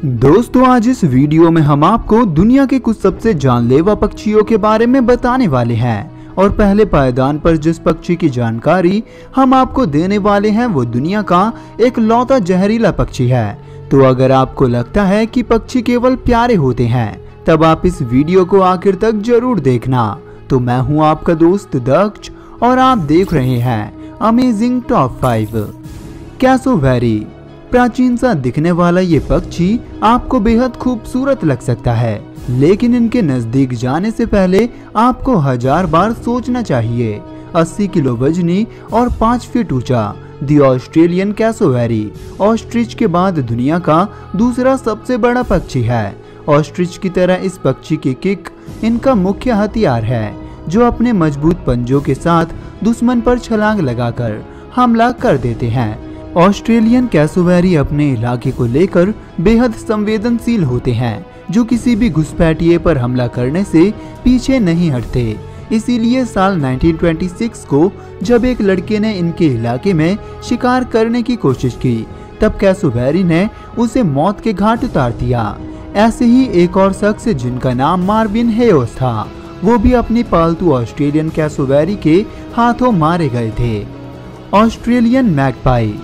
दोस्तों, आज इस वीडियो में हम आपको दुनिया के कुछ सबसे जानलेवा पक्षियों के बारे में बताने वाले हैं। और पहले पायदान पर जिस पक्षी की जानकारी हम आपको देने वाले हैं वो दुनिया का एक लौता जहरीला पक्षी है। तो अगर आपको लगता है कि पक्षी केवल प्यारे होते हैं तब आप इस वीडियो को आखिर तक जरूर देखना। तो मैं हूँ आपका दोस्त दक्ष और आप देख रहे हैं अमेजिंग टॉप 5। कैसोवेरी प्राचीन सा दिखने वाला ये पक्षी आपको बेहद खूबसूरत लग सकता है, लेकिन इनके नजदीक जाने से पहले आपको 1000 बार सोचना चाहिए। 80 किलो वजनी और 5 फीट ऊंचा दी ऑस्ट्रेलियन कैसोवेरी ऑस्ट्रिच के बाद दुनिया का दूसरा सबसे बड़ा पक्षी है। ऑस्ट्रिच की तरह इस पक्षी की किक इनका मुख्य हथियार है, जो अपने मजबूत पंजों के साथ दुश्मन पर छलांग लगाकर हमला कर देते हैं। ऑस्ट्रेलियन कैसोवेरी अपने इलाके को लेकर बेहद संवेदनशील होते हैं, जो किसी भी घुसपैठिए पर हमला करने से पीछे नहीं हटते। इसीलिए साल 1926 को जब एक लड़के ने इनके इलाके में शिकार करने की कोशिश की, तब कैसोवेरी ने उसे मौत के घाट उतार दिया। ऐसे ही एक और शख्स जिनका नाम मार्विन हेयोस था, वो भी अपनी पालतू ऑस्ट्रेलियन कैसोवेरी के हाथों मारे गए थे। ऑस्ट्रेलियन मैगपाई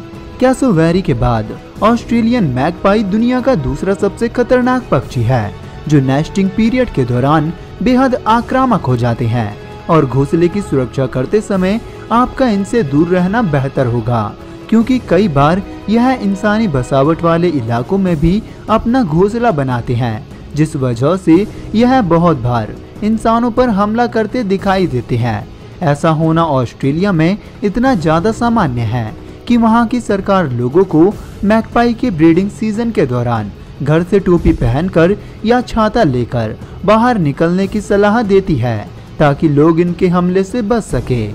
कैसोवेरी के बाद ऑस्ट्रेलियन मैगपाई दुनिया का दूसरा सबसे खतरनाक पक्षी है, जो नेस्टिंग पीरियड के दौरान बेहद आक्रामक हो जाते हैं। और घोंसले की सुरक्षा करते समय आपका इनसे दूर रहना बेहतर होगा, क्योंकि कई बार यह इंसानी बसावट वाले इलाकों में भी अपना घोंसला बनाते हैं, जिस वजह से यह बहुत बार इंसानों पर हमला करते दिखाई देते हैं। ऐसा होना ऑस्ट्रेलिया में इतना ज्यादा सामान्य है कि वहां की सरकार लोगों को मैगपाई के ब्रीडिंग सीजन के दौरान घर से टोपी पहनकर या छाता लेकर बाहर निकलने की सलाह देती है, ताकि लोग इनके हमले से बच सके।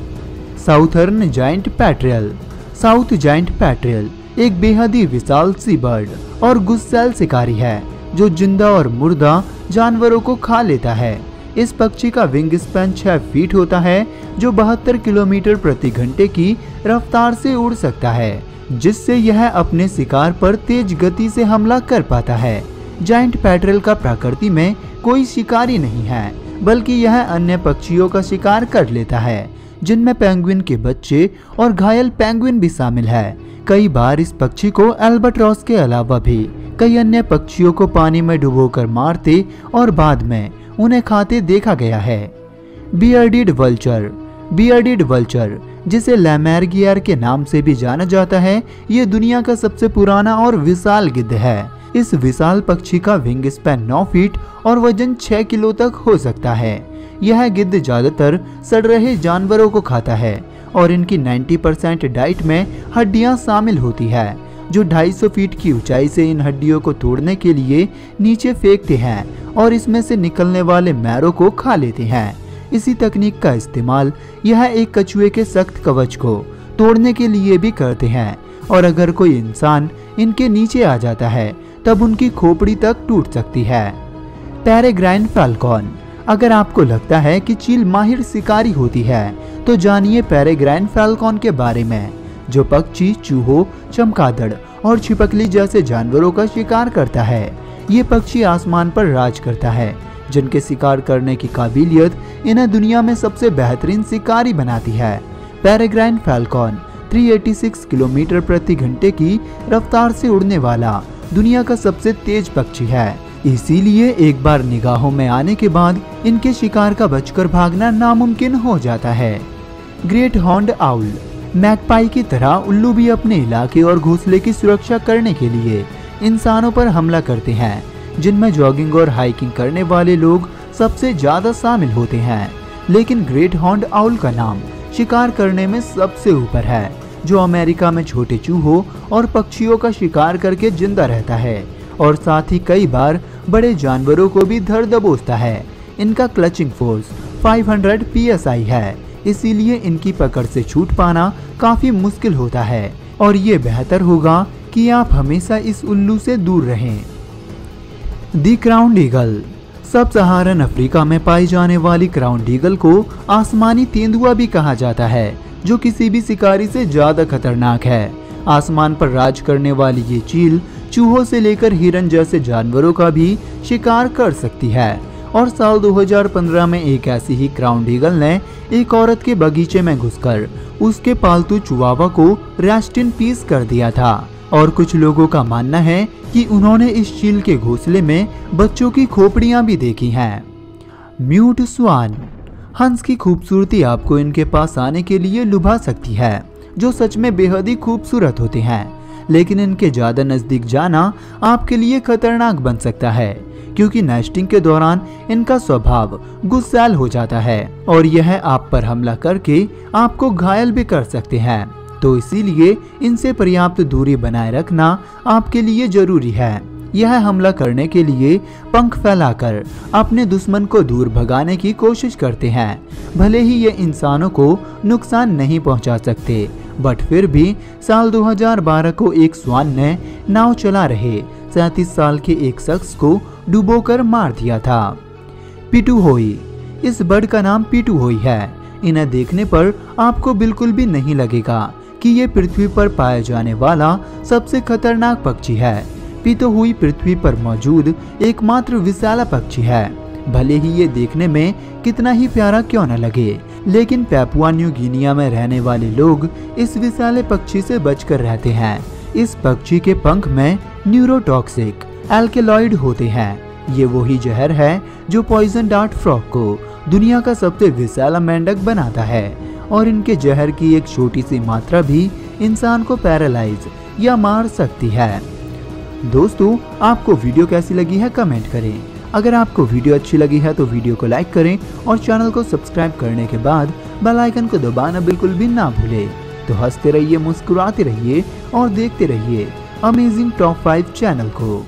साउथर्न जायंट पैट्रियल साउथ जायंट पैट्रियल एक बेहद ही विशाल सी बर्ड और गुस्सैल शिकारी है, जो जिंदा और मुर्दा जानवरों को खा लेता है। इस पक्षी का विंग स्पैन 6 फीट होता है, जो 72 किलोमीटर प्रति घंटे की रफ्तार से उड़ सकता है, जिससे यह अपने शिकार पर तेज गति से हमला कर पाता है। जायंट पैट्रियल का प्रकृति में कोई शिकारी नहीं है, बल्कि यह अन्य पक्षियों का शिकार कर लेता है, जिनमें पेंगुइन के बच्चे और घायल पेंगुइन भी शामिल है। कई बार इस पक्षी को एल्बाट्रॉस के अलावा भी कई अन्य पक्षियों को पानी में डुबोकर मारते और बाद में उन्हें खाते देखा गया है। बियर्डेड वल्चर जिसे लैमेर्गियर के नाम से भी जाना जाता है, ये दुनिया का सबसे पुराना और विशाल गिद्ध है। इस विशाल पक्षी का विंग स्पैन 9 फीट और वजन 6 किलो तक हो सकता है। यह गिद्ध ज्यादातर सड़ रहे जानवरों को खाता है और इनकी 90% डाइट में हड्डियां शामिल होती है, जो 250 फीट की ऊंचाई से इन हड्डियों को तोड़ने के लिए नीचे फेंकते हैं और इसमें से निकलने वाले मैरों को खा लेते हैं। इसी तकनीक का इस्तेमाल यह एक कछुए के सख्त कवच को तोड़ने के लिए भी करते हैं, और अगर कोई इंसान इनके नीचे आ जाता है तब उनकी खोपड़ी तक टूट सकती है। पेरेग्राइन फैल्कॉन अगर आपको लगता है कि चील माहिर शिकारी होती है, तो जानिए पेरेग्राइन फैल्कॉन के बारे में, जो पक्षी चूहों, चमगादड़ और छिपकली जैसे जानवरों का शिकार करता है। ये पक्षी आसमान पर राज करता है, जिनके शिकार करने की काबिलियत इन्हें दुनिया में सबसे बेहतरीन शिकारी बनाती है। पेरेग्राइन फैल्कॉन 386 किलोमीटर प्रति घंटे की रफ्तार से उड़ने वाला दुनिया का सबसे तेज पक्षी है। इसीलिए एक बार निगाहों में आने के बाद इनके शिकार का बचकर भागना नामुमकिन हो जाता है। ग्रेट हॉर्न्ड आउल मैगपाई की तरह उल्लू भी अपने इलाके और घोंसले की सुरक्षा करने के लिए इंसानों पर हमला करते हैं, जिनमें जॉगिंग और हाइकिंग करने वाले लोग सबसे ज्यादा शामिल होते हैं। लेकिन ग्रेट हॉर्न्ड आउल का नाम शिकार करने में सबसे ऊपर है, जो अमेरिका में छोटे चूहों और पक्षियों का शिकार करके जिंदा रहता है और साथ ही कई बार बड़े जानवरों को भी धर दबोचता है। इनका क्लचिंग फोर्स 500 psi है, इसीलिए इनकी पकड़ से छूट पाना काफी मुश्किल होता है, और ये बेहतर होगा कि आप हमेशा इस उल्लू से दूर रहें। दी क्राउन्ड ईगल सब सहारन अफ्रीका में पाई जाने वाली क्राउन्ड ईगल को आसमानी तेंदुआ भी कहा जाता है, जो किसी भी शिकारी से ज्यादा खतरनाक है। आसमान पर राज करने वाली ये चील चूहों से लेकर हिरन जैसे जानवरों का भी शिकार कर सकती है। और साल 2015 में एक ऐसी ही क्राउन ईगल ने एक औरत के बगीचे में घुसकर उसके पालतू चिहुआहुआ को रेस्ट इन पीस कर दिया था। और कुछ लोगों का मानना है कि उन्होंने इस चील के घोंसले में बच्चों की खोपड़ियां भी देखी हैं। म्यूट स्वान। हंस की खूबसूरती आपको इनके पास आने के लिए लुभा सकती है, जो सच में बेहद ही खूबसूरत होते हैं। लेकिन इनके ज्यादा नजदीक जाना आपके लिए खतरनाक बन सकता है, क्योंकि नेस्टिंग के दौरान इनका स्वभाव गुस्सैल हो जाता है और यह आप पर हमला करके आपको घायल भी कर सकते हैं। तो इसीलिए इनसे पर्याप्त दूरी बनाए रखना आपके लिए जरूरी है। यह हमला करने के लिए पंख फैलाकर अपने दुश्मन को दूर भगाने की कोशिश करते हैं। भले ही ये इंसानों को नुकसान नहीं पहुंचा सकते, बट फिर भी साल 2012 को एक स्वान ने नाव चला रहे 37 साल के एक शख्स को डुबोकर मार दिया था। पिटूहोई। इस बर्ड का नाम पिटूहोई है। इन्हें देखने पर आपको बिल्कुल भी नहीं लगेगा कि ये पृथ्वी पर पाया जाने वाला सबसे खतरनाक पक्षी है। पिटूहोई पृथ्वी पर मौजूद एकमात्र विशाला पक्षी है। भले ही ये देखने में कितना ही प्यारा क्यों न लगे, लेकिन पैपुआ न्यू गिनिया में रहने वाले लोग इस विशाले पक्षी से बचकर रहते हैं। इस पक्षी के पंख में न्यूरोटॉक्सिक एल्केलॉइड होते हैं। ये वही जहर है जो पॉइजन डार्ट फ्रॉग को दुनिया का सबसे विशाला मेंढक बनाता है, और इनके जहर की एक छोटी सी मात्रा भी इंसान को पैरालाइज या मार सकती है। दोस्तों, आपको वीडियो कैसी लगी है कमेंट करें। अगर आपको वीडियो अच्छी लगी है तो वीडियो को लाइक करें और चैनल को सब्सक्राइब करने के बाद बेल आइकन को दबाना बिल्कुल भी ना भूलें। तो हंसते रहिए, मुस्कुराते रहिए और देखते रहिए अमेजिंग टॉप 5 चैनल को।